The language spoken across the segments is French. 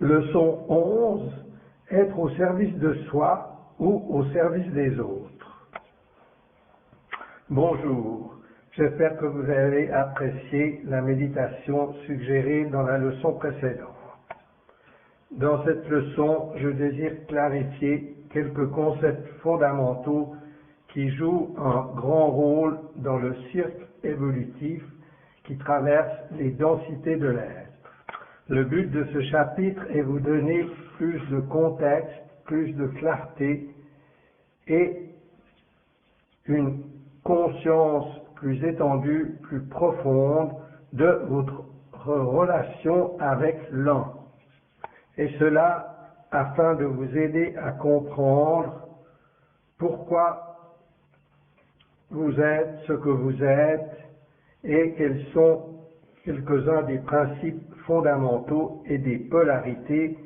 Leçon 11. Être au service de soi ou au service des autres. Bonjour, j'espère que vous avez apprécié la méditation suggérée dans la leçon précédente. Dans cette leçon, je désire clarifier quelques concepts fondamentaux qui jouent un grand rôle dans le cirque évolutif qui traverse les densités de l'être. Le but de ce chapitre est vous donner plus de contexte, plus de clarté et une conscience plus étendue, plus profonde de votre relation avec l'un. Et cela afin de vous aider à comprendre pourquoi vous êtes ce que vous êtes et quels sont quelques-uns des principes fondamentaux et des polarités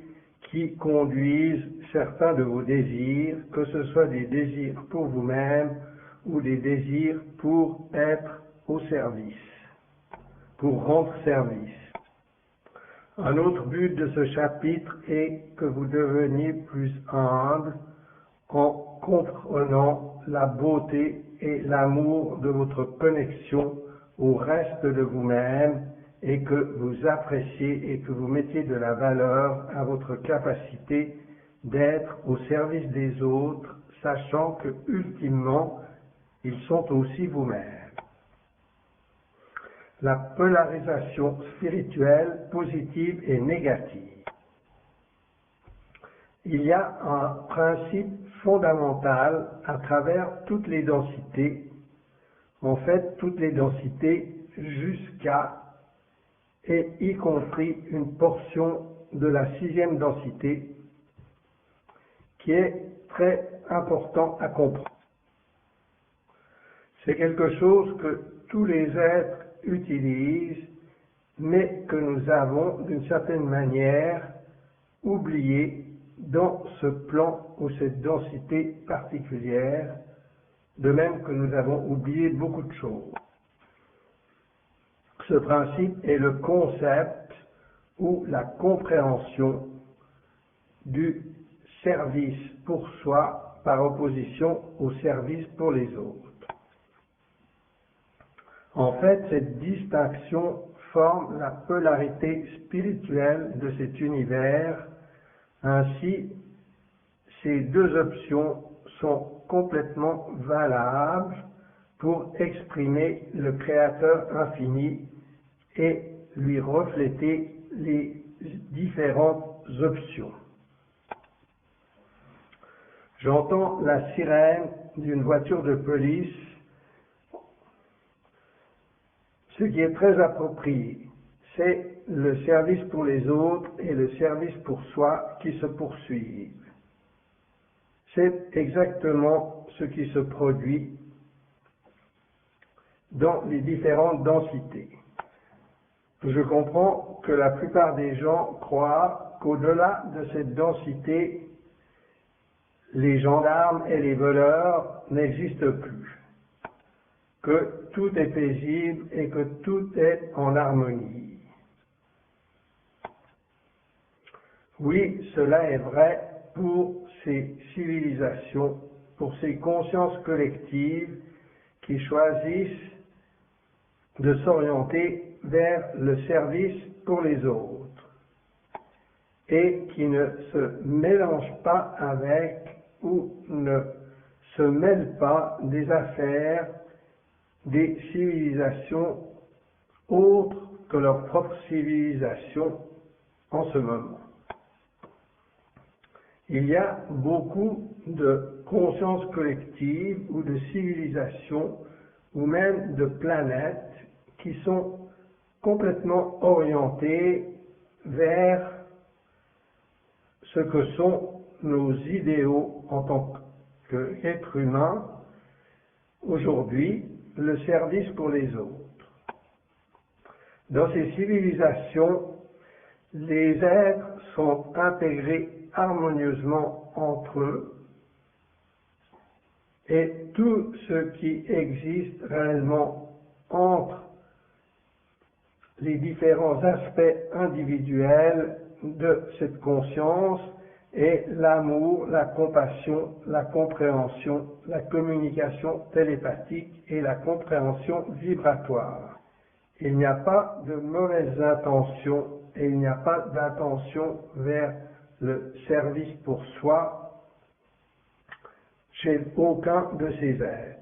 qui conduisent certains de vos désirs, que ce soit des désirs pour vous-même ou des désirs pour être au service, pour rendre service. Un autre but de ce chapitre est que vous deveniez plus humble en comprenant la beauté et l'amour de votre connexion au reste de vous-même et que vous appréciez et que vous mettiez de la valeur à votre capacité d'être au service des autres, sachant que ultimement, ils sont aussi vous-même. La polarisation spirituelle positive et négative. Il y a un principe fondamental à travers toutes les densités, en fait toutes les densités jusqu'à et y compris une portion de la 6e densité qui est très important à comprendre. C'est quelque chose que tous les êtres utilisent, mais que nous avons d'une certaine manière oublié dans ce plan ou cette densité particulière, de même que nous avons oublié beaucoup de choses. Ce principe est le concept ou la compréhension du service pour soi par opposition au service pour les autres. En fait, cette distinction forme la polarité spirituelle de cet univers. Ainsi, ces deux options sont complètement valables pour exprimer le Créateur infini et lui refléter les différentes options. J'entends la sirène d'une voiture de police, ce qui est très approprié. C'est le service pour les autres et le service pour soi qui se poursuivent. C'est exactement ce qui se produit dans les différentes densités. Je comprends que la plupart des gens croient qu'au-delà de cette densité, les gendarmes et les voleurs n'existent plus, que tout est paisible et que tout est en harmonie. Oui, cela est vrai pour ces civilisations, pour ces consciences collectives qui choisissent de s'orienter vers le service pour les autres et qui ne se mélangent pas avec ou ne se mêlent pas des affaires des civilisations autres que leur propre civilisation en ce moment. Il y a beaucoup de consciences collectives ou de civilisations ou même de planètes qui sont complètement orientées vers ce que sont nos idéaux en tant qu'êtres humains aujourd'hui, le service pour les autres. Dans ces civilisations, les êtres sont intégrés harmonieusement entre eux et tout ce qui existe réellement entre les différents aspects individuels de cette conscience et l'amour, la compassion, la compréhension, la communication télépathique et la compréhension vibratoire. Il n'y a pas de mauvaises intentions et il n'y a pas d'intention vers le service pour soi chez aucun de ces êtres.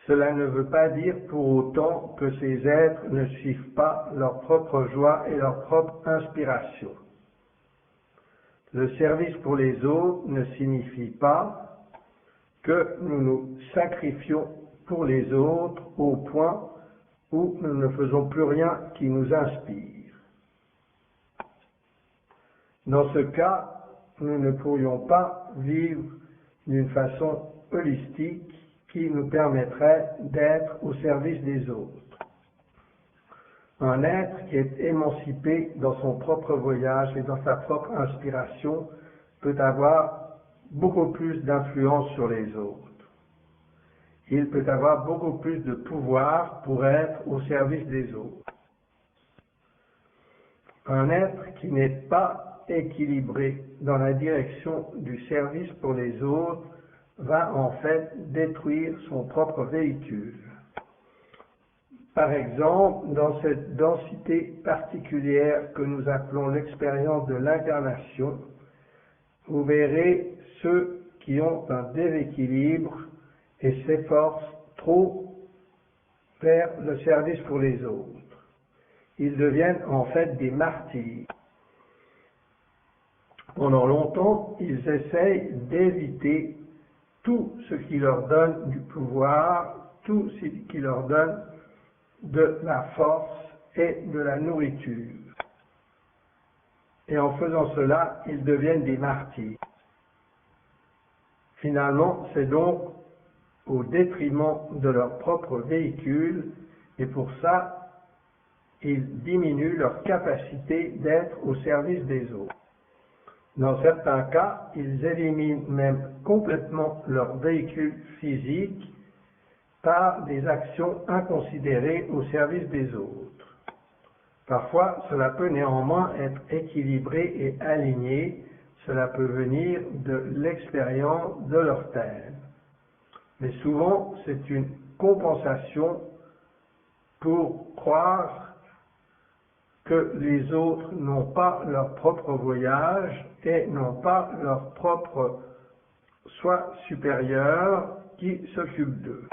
Cela ne veut pas dire pour autant que ces êtres ne suivent pas leur propre joie et leur propre inspiration. Le service pour les autres ne signifie pas que nous nous sacrifions pour les autres au point où nous ne faisons plus rien qui nous inspire. Dans ce cas, nous ne pourrions pas vivre d'une façon holistique qui nous permettrait d'être au service des autres. Un être qui est émancipé dans son propre voyage et dans sa propre inspiration peut avoir beaucoup plus d'influence sur les autres. Il peut avoir beaucoup plus de pouvoir pour être au service des autres. Un être qui n'est pas équilibré dans la direction du service pour les autres va en fait détruire son propre véhicule. Par exemple, dans cette densité particulière que nous appelons l'expérience de l'incarnation, vous verrez ceux qui ont un déséquilibre et s'efforcent trop vers le service pour les autres. Ils deviennent en fait des martyrs. Pendant longtemps, ils essayent d'éviter tout ce qui leur donne du pouvoir, tout ce qui leur donne de la force et de la nourriture. Et en faisant cela, ils deviennent des martyrs. Finalement, c'est donc au détriment de leur propre véhicule, et pour ça, ils diminuent leur capacité d'être au service des autres. Dans certains cas, ils éliminent même complètement leur véhicule physique par des actions inconsidérées au service des autres. Parfois, cela peut néanmoins être équilibré et aligné, cela peut venir de l'expérience de leur thème. Mais souvent, c'est une compensation pour croire que les autres n'ont pas leur propre voyage et n'ont pas leur propre soi supérieur qui s'occupe d'eux.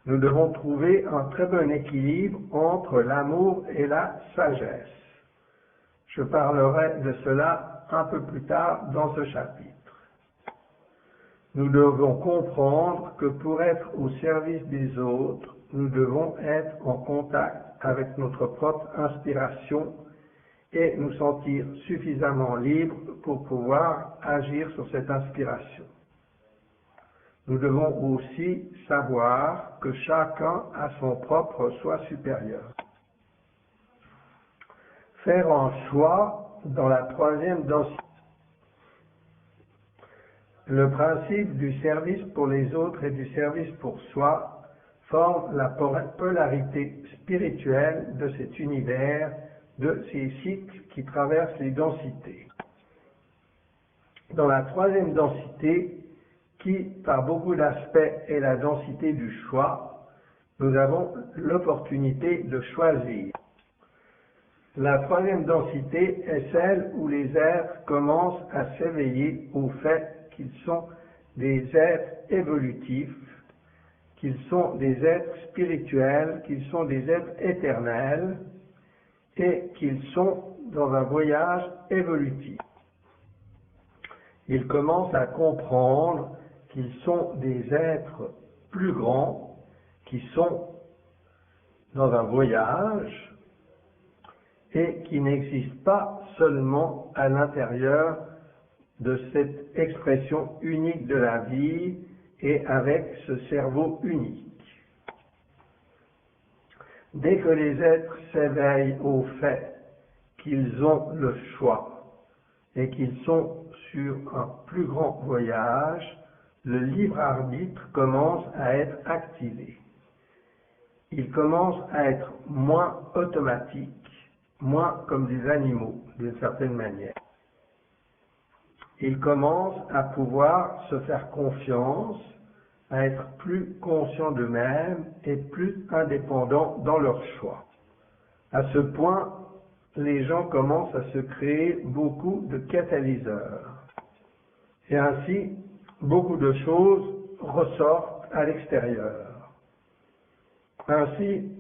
Nous devons trouver un très bon équilibre entre l'amour et la sagesse. Je parlerai de cela un peu plus tard dans ce chapitre. Nous devons comprendre que pour être au service des autres, nous devons être en contact avec notre propre inspiration et nous sentir suffisamment libres pour pouvoir agir sur cette inspiration. Nous devons aussi savoir que chacun a son propre soi supérieur. Faire un choix dans la troisième densité. Le principe du service pour les autres et du service pour soi forme la polarité spirituelle de cet univers, de ces cycles qui traversent les densités. Dans la troisième densité, qui par beaucoup d'aspects est la densité du choix, nous avons l'opportunité de choisir. La troisième densité est celle où les êtres commencent à s'éveiller au fait qu'ils sont des êtres évolutifs, qu'ils sont des êtres spirituels, qu'ils sont des êtres éternels et qu'ils sont dans un voyage évolutif. Ils commencent à comprendre qu'ils sont des êtres plus grands, qui sont dans un voyage et qui n'existent pas seulement à l'intérieur de cette expression unique de la vie et avec ce cerveau unique. Dès que les êtres s'éveillent au fait qu'ils ont le choix et qu'ils sont sur un plus grand voyage, le libre arbitre commence à être activé. ils commencent à être moins automatiques, moins comme des animaux, d'une certaine manière. Ils commencent à pouvoir se faire confiance, à être plus conscients d'eux-mêmes et plus indépendants dans leurs choix. À ce point, les gens commencent à se créer beaucoup de catalyseurs. Et ainsi, beaucoup de choses ressortent à l'extérieur. Ainsi,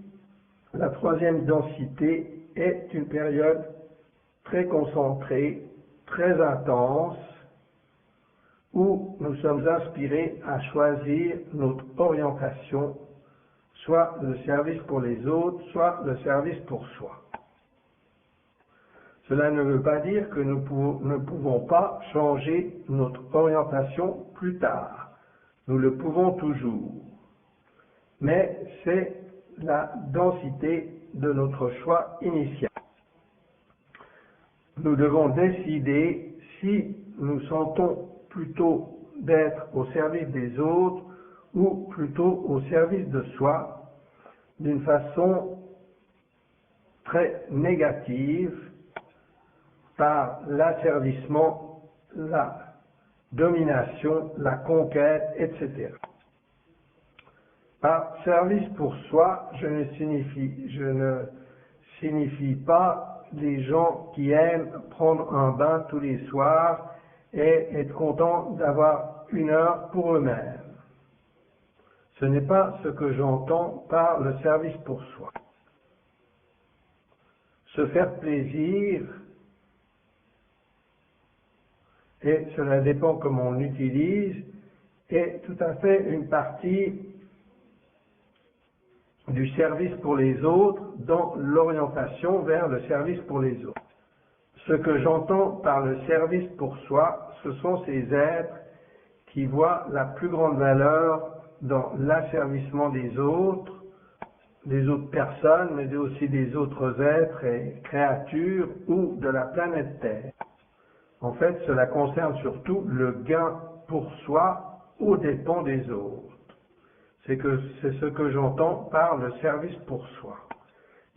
la troisième densité est une période très concentrée, très intense, où nous sommes inspirés à choisir notre orientation, soit le service pour les autres, soit le service pour soi. Cela ne veut pas dire que nous ne pouvons pas changer notre orientation plus tard. Nous le pouvons toujours. Mais c'est la densité de notre choix initial. Nous devons décider si nous sentons plutôt d'être au service des autres ou plutôt au service de soi d'une façon très négative par l'asservissement, la domination, la conquête, etc. Par service pour soi, je ne signifie pas les gens qui aiment prendre un bain tous les soirs et être contents d'avoir une heure pour eux-mêmes. Ce n'est pas ce que j'entends par le service pour soi. Se faire plaisir, et cela dépend comment on l'utilise, est tout à fait une partie du service pour les autres dans l'orientation vers le service pour les autres. Ce que j'entends par le service pour soi, ce sont ces êtres qui voient la plus grande valeur dans l'asservissement des autres personnes, mais aussi des autres êtres et créatures ou de la planète Terre. En fait, cela concerne surtout le gain pour soi aux dépens des autres. C'est ce que j'entends par le service pour soi.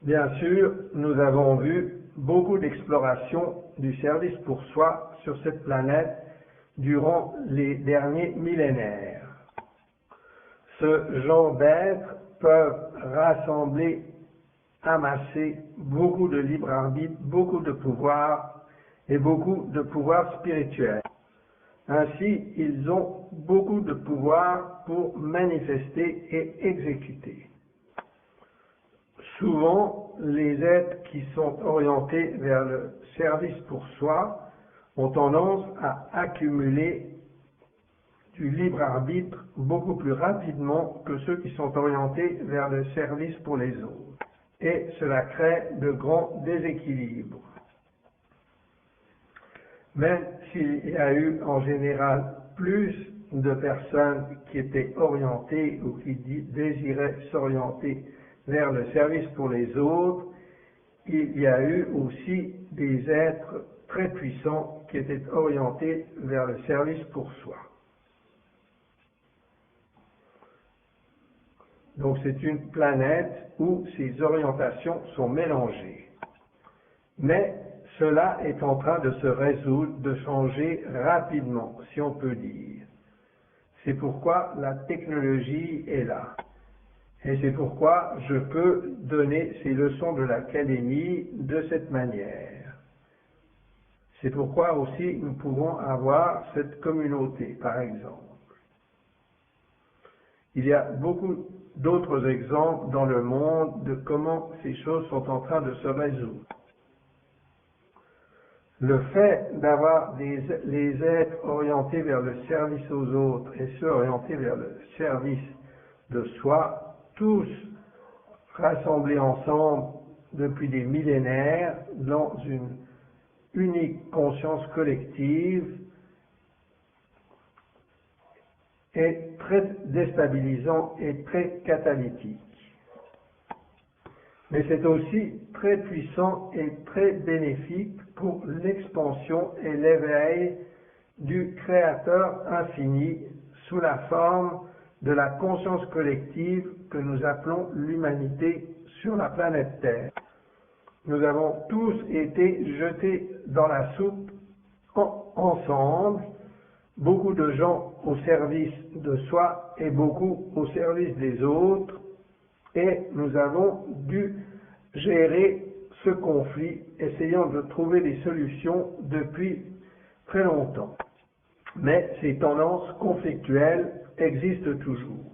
Bien sûr, nous avons vu beaucoup d'explorations du service pour soi sur cette planète durant les derniers millénaires. Ce genre d'êtres peuvent rassembler, amasser beaucoup de libre arbitre, beaucoup de pouvoir et beaucoup de pouvoir spirituel. Ainsi, ils ont beaucoup de pouvoir pour manifester et exécuter. Souvent, les êtres qui sont orientés vers le service pour soi ont tendance à accumuler du libre arbitre beaucoup plus rapidement que ceux qui sont orientés vers le service pour les autres. Et cela crée de grands déséquilibres. Même s'il y a eu en général plus de personnes qui étaient orientées ou qui désiraient s'orienter vers le service pour les autres, il y a eu aussi des êtres très puissants qui étaient orientés vers le service pour soi. Donc c'est une planète où ces orientations sont mélangées. Mais cela est en train de se résoudre, de changer rapidement, si on peut dire. C'est pourquoi la technologie est là. Et c'est pourquoi je peux donner ces leçons de l'académie de cette manière. C'est pourquoi aussi nous pouvons avoir cette communauté, par exemple. Il y a beaucoup d'autres exemples dans le monde de comment ces choses sont en train de se résoudre. Le fait d'avoir les êtres orientés vers le service aux autres et ceux orientés vers le service de soi, tous rassemblés ensemble depuis des millénaires dans une unique conscience collective, est très déstabilisant et très catalytique. Mais c'est aussi très puissant et très bénéfique pour l'expansion et l'éveil du Créateur infini sous la forme de la conscience collective que nous appelons l'humanité sur la planète Terre. Nous avons tous été jetés dans la soupe ensemble, beaucoup de gens au service de soi et beaucoup au service des autres, et nous avons dû gérer ce conflit, essayant de trouver des solutions depuis très longtemps. Mais ces tendances conflictuelles existent toujours.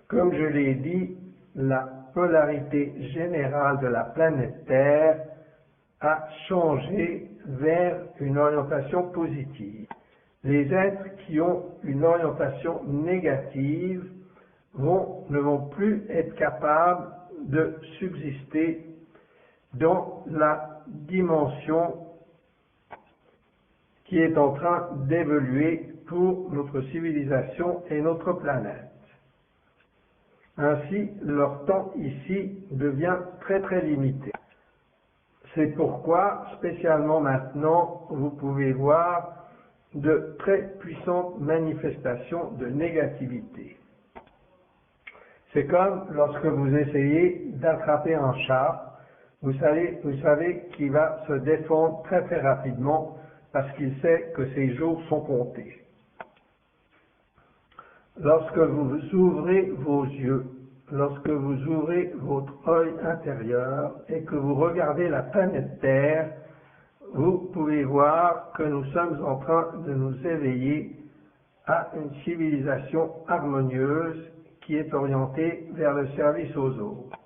Comme je l'ai dit, la polarité générale de la planète Terre a changé vers une orientation positive. Les êtres qui ont une orientation négative ne vont plus être capables de subsister dans la dimension qui est en train d'évoluer pour notre civilisation et notre planète. Ainsi, leur temps ici devient très très limité. C'est pourquoi, spécialement maintenant, vous pouvez voir de très puissantes manifestations de négativité. C'est comme lorsque vous essayez d'attraper un chat, vous savez qu'il va se défendre très très rapidement parce qu'il sait que ses jours sont comptés. Lorsque vous ouvrez vos yeux, lorsque vous ouvrez votre œil intérieur et que vous regardez la planète Terre, vous pouvez voir que nous sommes en train de nous éveiller à une civilisation harmonieuse qui est orientée vers le service aux autres.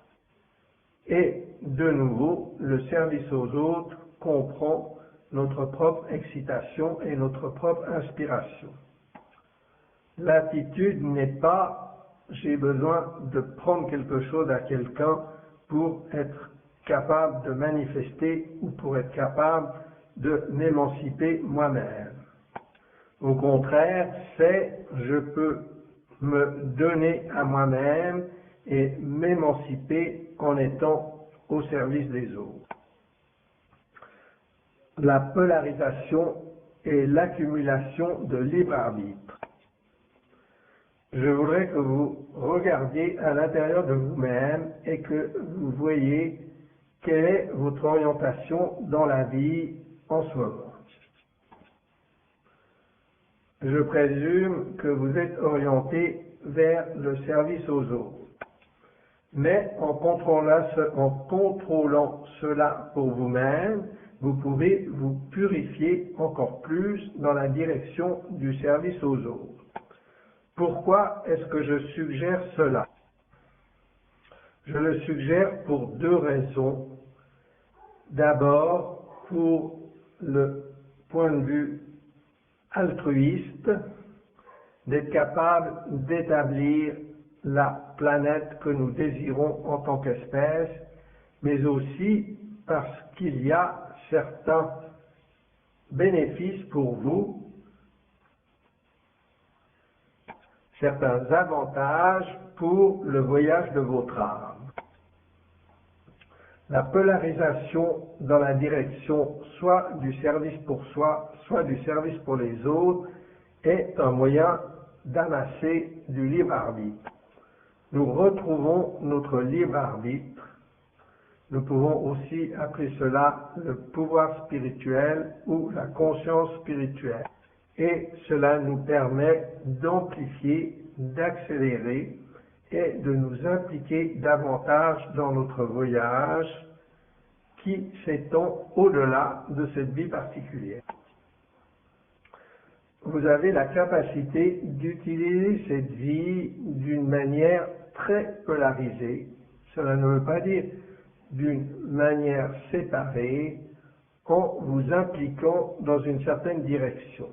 Et de nouveau, le service aux autres comprend notre propre excitation et notre propre inspiration. L'attitude n'est pas « j'ai besoin de prendre quelque chose à quelqu'un pour être capable de manifester ou pour être capable de m'émanciper moi-même ». Au contraire, c'est « je peux me donner à moi-même et m'émanciper en étant au service des autres ». La polarisation est l'accumulation de libre arbitre. Je voudrais que vous regardiez à l'intérieur de vous-même et que vous voyez quelle est votre orientation dans la vie en ce moment. Je présume que vous êtes orienté vers le service aux autres. Mais en contrôlant cela pour vous-même, vous pouvez vous purifier encore plus dans la direction du service aux autres. Pourquoi est-ce que je suggère cela? Je le suggère pour deux raisons. D'abord, pour le point de vue altruiste, d'être capable d'établir la planète que nous désirons en tant qu'espèce, mais aussi parce qu'il y a certains bénéfices pour vous, certains avantages pour le voyage de votre âme. La polarisation dans la direction soit du service pour soi, soit du service pour les autres, est un moyen d'amasser du libre arbitre. Nous retrouvons notre libre arbitre. Nous pouvons aussi appeler cela le pouvoir spirituel ou la conscience spirituelle. Et cela nous permet d'amplifier, d'accélérer et de nous impliquer davantage dans notre voyage qui s'étend au-delà de cette vie particulière. Vous avez la capacité d'utiliser cette vie d'une manière très polarisée. Cela ne veut pas dire d'une manière séparée, en vous impliquant dans une certaine direction,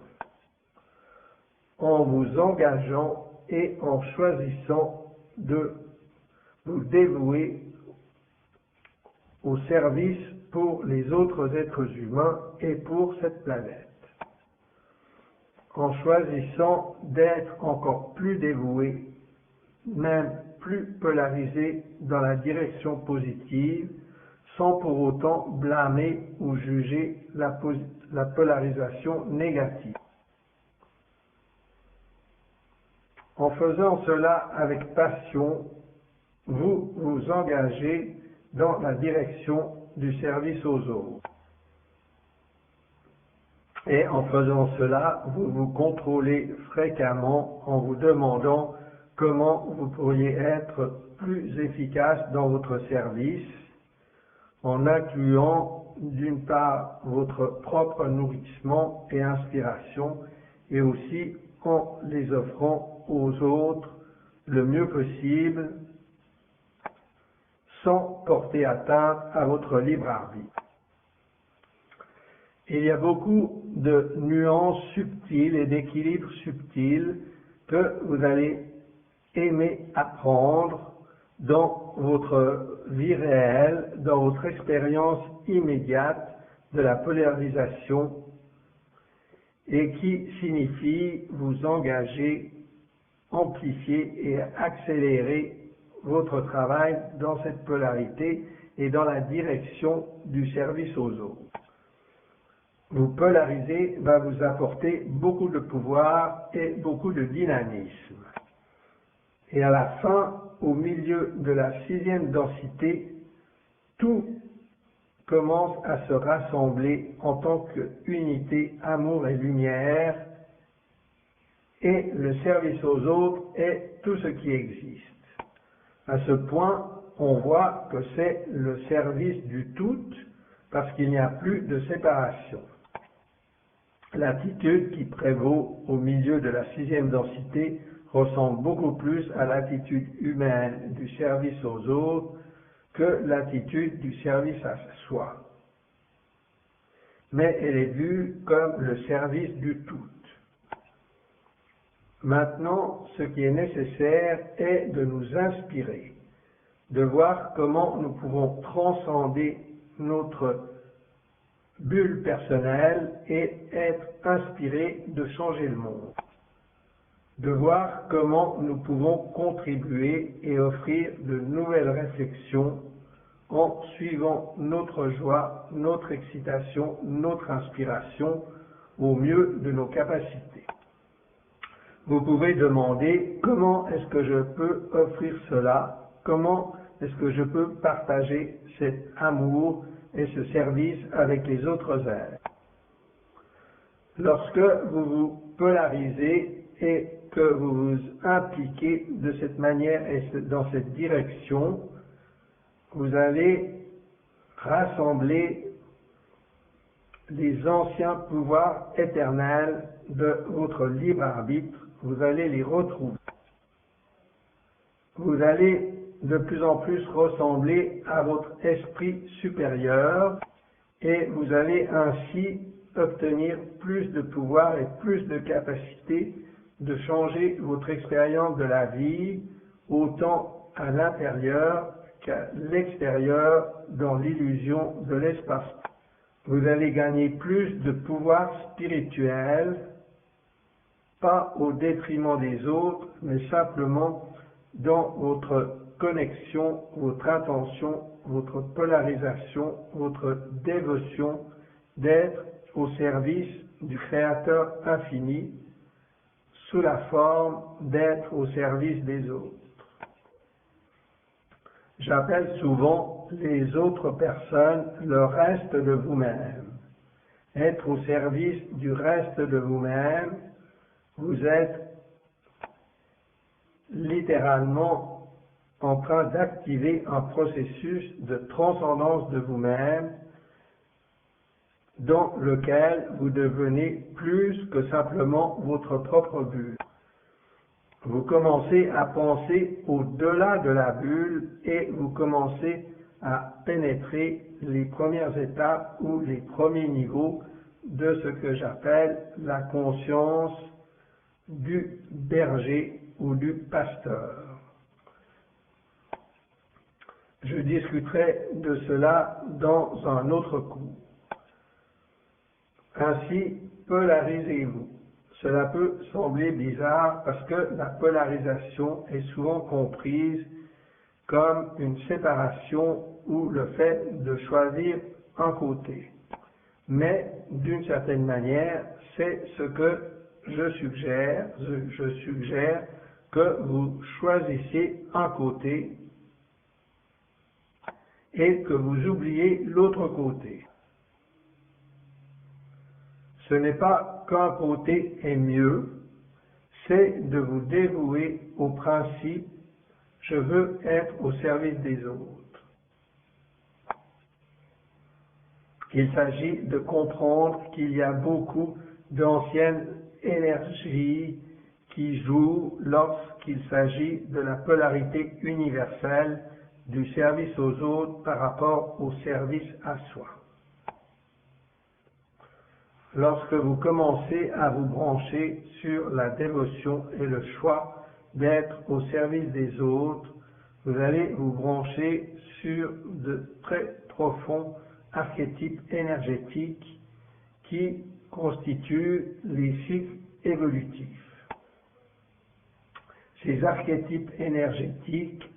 en vous engageant et en choisissant de vous dévouer au service pour les autres êtres humains et pour cette planète. En choisissant d'être encore plus dévoué, même plus polarisé dans la direction positive, sans pour autant blâmer ou juger la polarisation négative. En faisant cela avec passion, vous vous engagez dans la direction du service aux autres. Et en faisant cela, vous vous contrôlez fréquemment en vous demandant comment vous pourriez être plus efficace dans votre service, en incluant d'une part votre propre nourrissement et inspiration, et aussi en les offrant aux autres le mieux possible, sans porter atteinte à votre libre arbitre. Il y a beaucoup de nuances subtiles et d'équilibres subtils que vous allez aimer apprendre dans votre vie réelle, dans votre expérience immédiate de la polarisation, et qui signifie vous engager, amplifier et accélérer votre travail dans cette polarité et dans la direction du service aux autres. Vous polariser va vous apporter beaucoup de pouvoir et beaucoup de dynamisme. Et à la fin, au milieu de la 6e densité, tout commence à se rassembler en tant qu'unité, amour et lumière, et le service aux autres est tout ce qui existe. À ce point, on voit que c'est le service du tout, parce qu'il n'y a plus de séparation. L'attitude qui prévaut au milieu de la 6e densité ressemble beaucoup plus à l'attitude humaine du service aux autres que l'attitude du service à soi. Mais elle est vue comme le service du tout. Maintenant, ce qui est nécessaire est de nous inspirer, de voir comment nous pouvons transcender notre bulle personnelle et être inspirés de changer le monde. De voir comment nous pouvons contribuer et offrir de nouvelles réflexions en suivant notre joie, notre excitation, notre inspiration au mieux de nos capacités. Vous pouvez demander comment est-ce que je peux offrir cela, comment est-ce que je peux partager cet amour et ce service avec les autres êtres. Lorsque vous vous polarisez et que vous vous impliquez de cette manière et dans cette direction, vous allez rassembler les anciens pouvoirs éternels de votre libre arbitre, vous allez les retrouver. Vous allez de plus en plus ressembler à votre esprit supérieur et vous allez ainsi obtenir plus de pouvoir et plus de capacité de changer votre expérience de la vie, autant à l'intérieur qu'à l'extérieur dans l'illusion de l'espace. Vous allez gagner plus de pouvoir spirituel, pas au détriment des autres, mais simplement dans votre connexion, votre intention, votre polarisation, votre dévotion d'être au service du Créateur infini, sous la forme d'être au service des autres. J'appelle souvent les autres personnes le reste de vous-même. Être au service du reste de vous-même, vous êtes littéralement en train d'activer un processus de transcendance de vous-même dans lequel vous devenez plus que simplement votre propre bulle. Vous commencez à penser au-delà de la bulle et vous commencez à pénétrer les premières étapes ou les premiers niveaux de ce que j'appelle la conscience du berger ou du pasteur. Je discuterai de cela dans un autre cours. Ainsi, polarisez-vous. Cela peut sembler bizarre parce que la polarisation est souvent comprise comme une séparation ou le fait de choisir un côté. Mais d'une certaine manière, c'est ce que je suggère que vous choisissiez un côté et que vous oubliez l'autre côté. Ce n'est pas qu'un côté est mieux, c'est de vous dévouer au principe « je veux être au service des autres ». Il s'agit de comprendre qu'il y a beaucoup d'anciennes énergies qui jouent lorsqu'il s'agit de la polarité universelle du service aux autres par rapport au service à soi. Lorsque vous commencez à vous brancher sur la dévotion et le choix d'être au service des autres, vous allez vous brancher sur de très profonds archétypes énergétiques qui constituent les cycles évolutifs. Ces archétypes énergétiques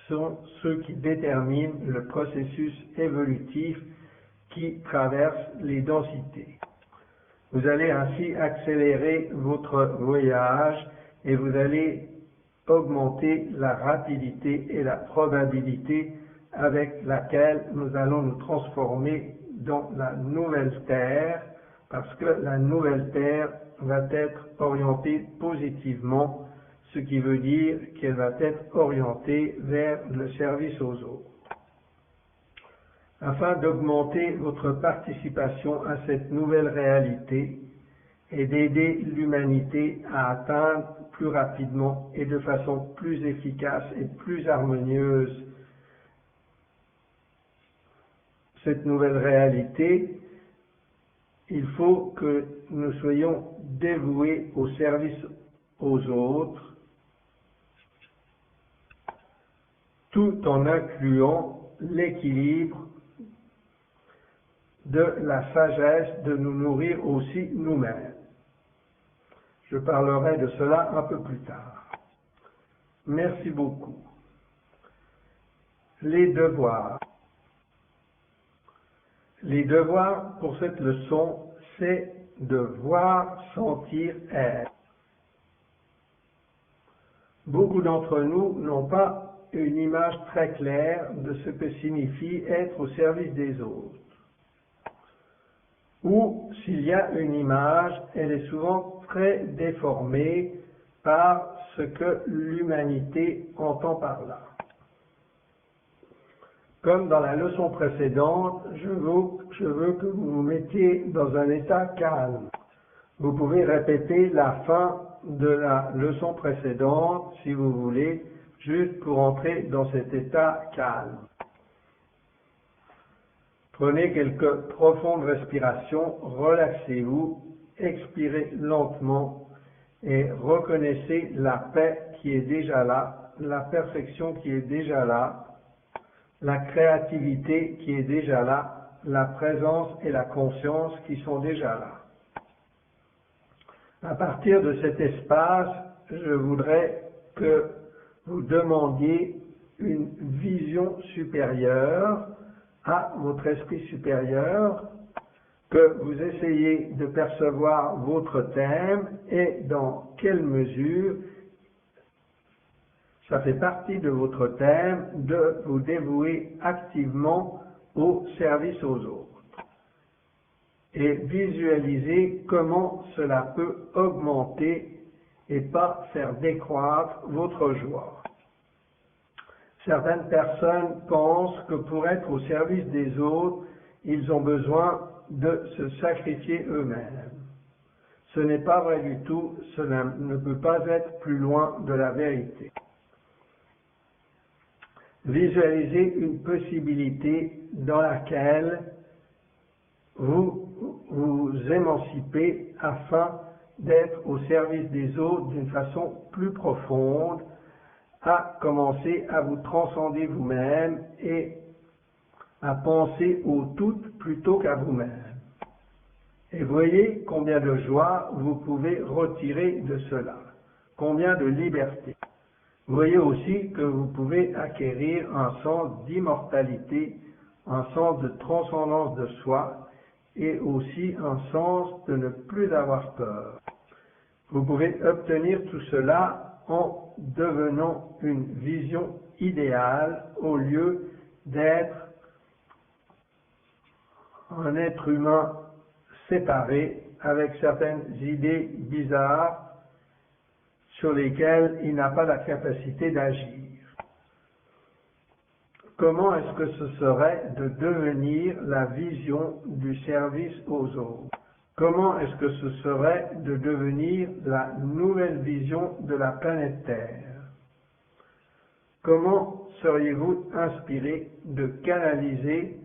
sont ceux qui déterminent le processus évolutif qui traverse les densités. Vous allez ainsi accélérer votre voyage et vous allez augmenter la rapidité et la probabilité avec laquelle nous allons nous transformer dans la nouvelle Terre, parce que la nouvelle Terre va être orientée positivement, ce qui veut dire qu'elle va être orientée vers le service aux autres. Afin d'augmenter votre participation à cette nouvelle réalité et d'aider l'humanité à atteindre plus rapidement et de façon plus efficace et plus harmonieuse cette nouvelle réalité, il faut que nous soyons dévoués au service aux autres, tout en incluant l'équilibre de la sagesse de nous nourrir aussi nous-mêmes. Je parlerai de cela un peu plus tard. Merci beaucoup. Les devoirs. Les devoirs pour cette leçon, c'est de voir, sentir, être. Beaucoup d'entre nous n'ont pas une image très claire de ce que signifie être au service des autres. Ou s'il y a une image, elle est souvent très déformée par ce que l'humanité entend par là. Comme dans la leçon précédente, je veux que vous vous mettiez dans un état calme. Vous pouvez répéter la fin de la leçon précédente, si vous voulez, juste pour entrer dans cet état calme. Prenez quelques profondes respirations, relaxez-vous, expirez lentement et reconnaissez la paix qui est déjà là, la perfection qui est déjà là, la créativité qui est déjà là, la présence et la conscience qui sont déjà là. À partir de cet espace, je voudrais que vous demandiez une vision supérieure à votre esprit supérieur, que vous essayez de percevoir votre thème et dans quelle mesure ça fait partie de votre thème de vous dévouer activement au service aux autres. Et visualiser comment cela peut augmenter et pas faire décroître votre joie. Certaines personnes pensent que pour être au service des autres, ils ont besoin de se sacrifier eux-mêmes. Ce n'est pas vrai du tout, cela ne peut pas être plus loin de la vérité. Visualisez une possibilité dans laquelle vous vous émancipez afin d'être au service des autres d'une façon plus profonde, à commencer à vous transcender vous-même et à penser au tout plutôt qu'à vous-même. Et voyez combien de joie vous pouvez retirer de cela, combien de liberté. Voyez aussi que vous pouvez acquérir un sens d'immortalité, un sens de transcendance de soi et aussi un sens de ne plus avoir peur. Vous pouvez obtenir tout cela en devenant une vision idéale au lieu d'être un être humain séparé avec certaines idées bizarres sur lesquelles il n'a pas la capacité d'agir. Comment est-ce que ce serait de devenir la vision du service aux autres? Comment est-ce que ce serait de devenir la nouvelle vision de la planète Terre? Comment seriez-vous inspiré de canaliser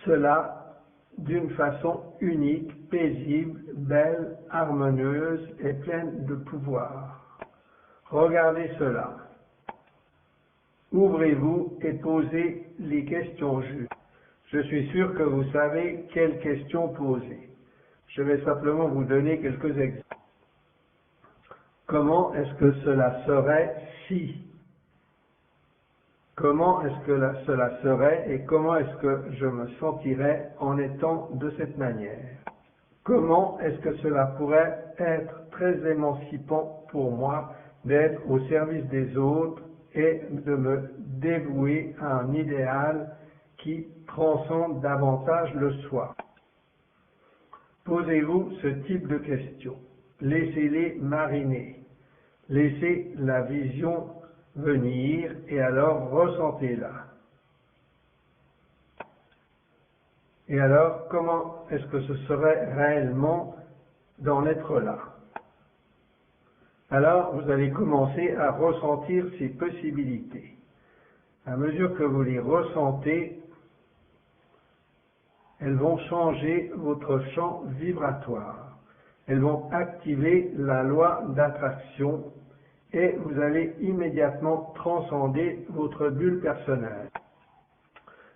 cela d'une façon unique, paisible, belle, harmonieuse et pleine de pouvoir? Regardez cela. Ouvrez-vous et posez les questions justes. Je suis sûr que vous savez quelles questions poser. Je vais simplement vous donner quelques exemples. Comment est-ce que cela serait si? Comment est-ce que cela serait et comment est-ce que je me sentirais en étant de cette manière? Comment est-ce que cela pourrait être très émancipant pour moi d'être au service des autres et de me dévouer à un idéal qui transcende davantage le soi? Posez-vous ce type de questions. Laissez-les mariner. Laissez la vision venir et alors ressentez-la. Et alors, comment est-ce que ce serait réellement d'en être là? Alors, vous allez commencer à ressentir ces possibilités. À mesure que vous les ressentez, elles vont changer votre champ vibratoire. Elles vont activer la loi d'attraction et vous allez immédiatement transcender votre bulle personnelle.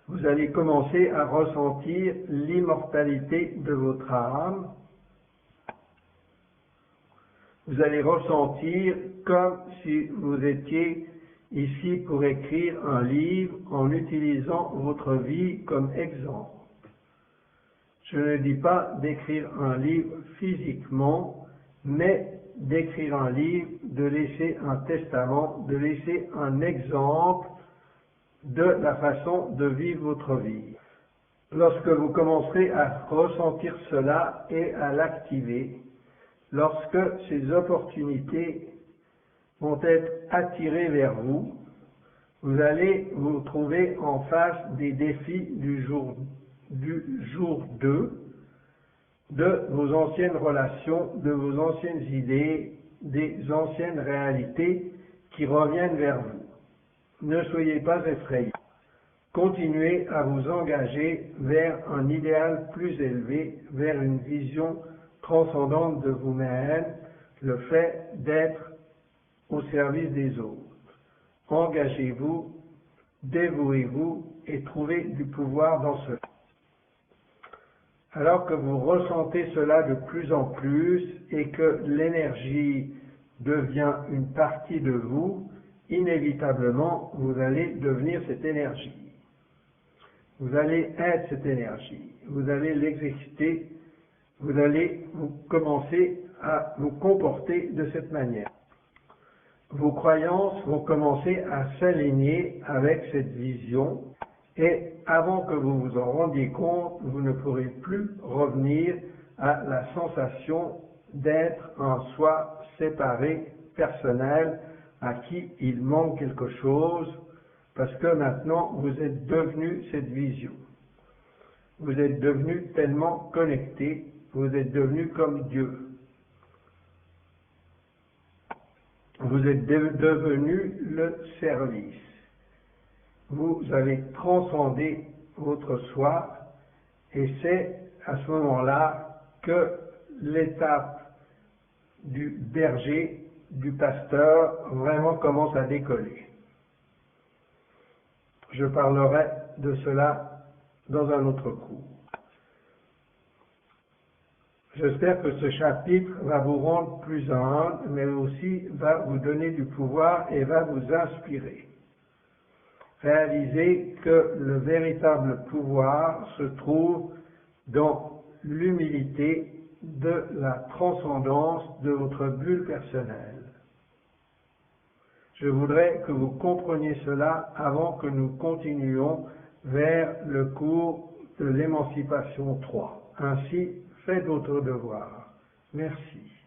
Vous allez commencer à ressentir l'immortalité de votre âme. Vous allez ressentir comme si vous étiez ici pour écrire un livre en utilisant votre vie comme exemple. Je ne dis pas d'écrire un livre physiquement, mais d'écrire un livre, de laisser un testament, de laisser un exemple de la façon de vivre votre vie. Lorsque vous commencerez à ressentir cela et à l'activer, lorsque ces opportunités vont être attirées vers vous, vous allez vous trouver en face des défis du jour 2, de vos anciennes relations, de vos anciennes idées, des anciennes réalités qui reviennent vers vous. Ne soyez pas effrayés. Continuez à vous engager vers un idéal plus élevé, vers une vision transcendante de vous-même, le fait d'être au service des autres. Engagez-vous, dévouez-vous et trouvez du pouvoir dans cela. Alors que vous ressentez cela de plus en plus et que l'énergie devient une partie de vous, inévitablement, vous allez devenir cette énergie. Vous allez être cette énergie. Vous allez l'exécuter. Vous allez commencer à vous comporter de cette manière. Vos croyances vont commencer à s'aligner avec cette vision et avant que vous vous en rendiez compte, vous ne pourrez plus revenir à la sensation d'être un soi séparé, personnel, à qui il manque quelque chose, parce que maintenant vous êtes devenu cette vision. Vous êtes devenu tellement connecté, vous êtes devenu comme Dieu. Vous êtes devenu le service. Vous avez transcendé votre soi et c'est à ce moment-là que l'étape du berger, du pasteur, vraiment commence à décoller. Je parlerai de cela dans un autre cours. J'espère que ce chapitre va vous rendre plus humble, mais aussi va vous donner du pouvoir et va vous inspirer. Réalisez que le véritable pouvoir se trouve dans l'humilité de la transcendance de votre bulle personnelle. Je voudrais que vous compreniez cela avant que nous continuions vers le cours de l'émancipation 3. Ainsi, faites votre devoir. Merci.